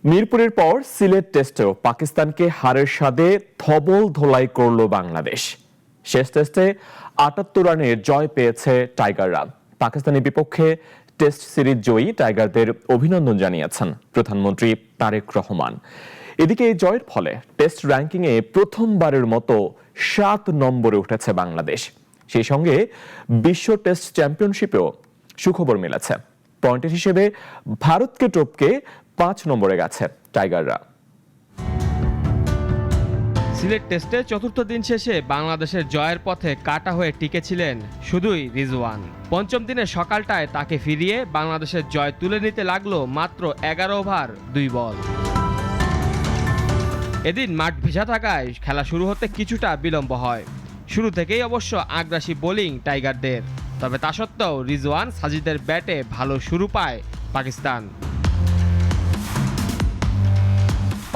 মিরপুরের পর সিলেট টেস্টেও পাকিস্তানকে হারের স্বাদে ধবল ধোলাই করল বাংলাদেশ। শেষ টেস্টে ৭৮ রানের জয় পেয়েছে টাইগাররা। পাকিস্তানের বিপক্ষে টেস্ট সিরিজ জয়ী টাইগারদের অভিনন্দন জানিয়েছেন প্রধানমন্ত্রী তারেক রহমান। এদিকে এই জয়ের ফলে টেস্ট র্যাঙ্কিংয়ে প্রথমবারের মতো ৭ নম্বরে উঠেছে বাংলাদেশ। সেই সঙ্গে বিশ্ব টেস্ট চ্যাম্পিয়নশিপেও সুখবর মিলেছে। পয়েন্টের হিসেবে ভারতকে টপকে ৫ নম্বরে গেছে টাইগাররা। সিলেট টেস্টে চতুর্থ দিন শেষে বাংলাদেশের জয়ের পথে কাটা হয়ে টিকেছিলেন শুধুই রিজওয়ান। পঞ্চম দিনের সকালটায় তাকে ফিরিয়ে বাংলাদেশের জয় তুলে নিতে লাগলো মাত্র ১১ ওভার ২ বল। এদিন মাঠ ভেজা থাকায় খেলা শুরু হতে কিছুটা বিলম্ব হয়। শুরু থেকেই অবশ্য আগ্রাসী বোলিং টাইগারদের, তবে তা সত্ত্বেও রিজওয়ান সাজিদের ব্যাটে ভালো শুরু পায় পাকিস্তান।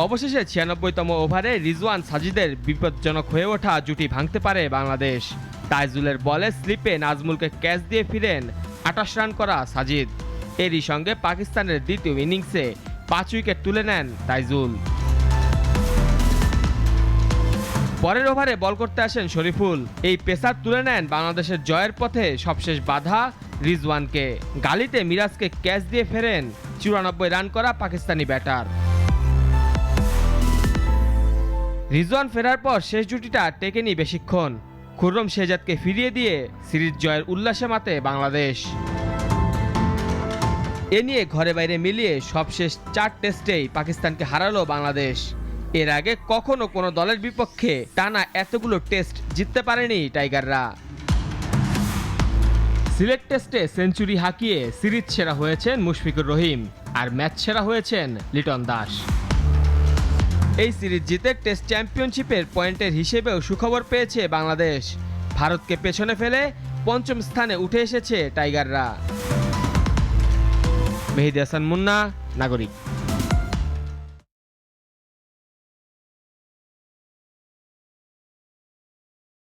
অবশেষে ৯৬তম ওভারে রিজওয়ান সাজিদের বিপজ্জনক হয়ে ওঠা জুটি ভাঙতে পারে বাংলাদেশ। তাইজুলের বলে স্লিপে নাজমুলকে ক্যাচ দিয়ে ফিরেন ২৮ রান করা সাজিদ। এরই সঙ্গে পাকিস্তানের দ্বিতীয় ইনিংসে ৫ উইকেট তুলে নেন তাইজুল। পরের ওভারে বল করতে আসেন শরীফুল। এই পেসার তুলে নেন বাংলাদেশের জয়ের পথে সবশেষ বাধা রিজওয়ানকে। গালিতে মিরাজকে ক্যাচ দিয়ে ফেরেন ৯৪ রান করা পাকিস্তানি ব্যাটার। রিজওয়ান ফেরার পর শেষ জুটিটা টেকেনি বেশিক্ষণ। খুররম শেহজাদকে ফিরিয়ে দিয়ে সিরিজ জয়ের উল্লাসে মাতে বাংলাদেশ। এ নিয়ে ঘরে বাইরে মিলিয়ে সবশেষ ৪ টেস্টেই পাকিস্তানকে হারালো বাংলাদেশ। এর আগে কখনো কোনো দলের বিপক্ষে টানা এতগুলো টেস্ট জিততে পারেনি টাইগাররা। সিলেট টেস্টে সেঞ্চুরি হাঁকিয়ে সিরিজ সেরা হয়েছেন মুশফিকুর রহিম, আর ম্যাচ সেরা হয়েছেন লিটন দাস। এই সিরিজ জিতে টেস্ট চ্যাম্পিয়নশিপের পয়েন্টের হিসেবেও সুখবর পেয়েছে বাংলাদেশ। ভারতকে পেছনে ফেলে পঞ্চম স্থানে উঠে এসেছে টাইগাররা। মেহেদী হাসান মুন্না, নাগরিক।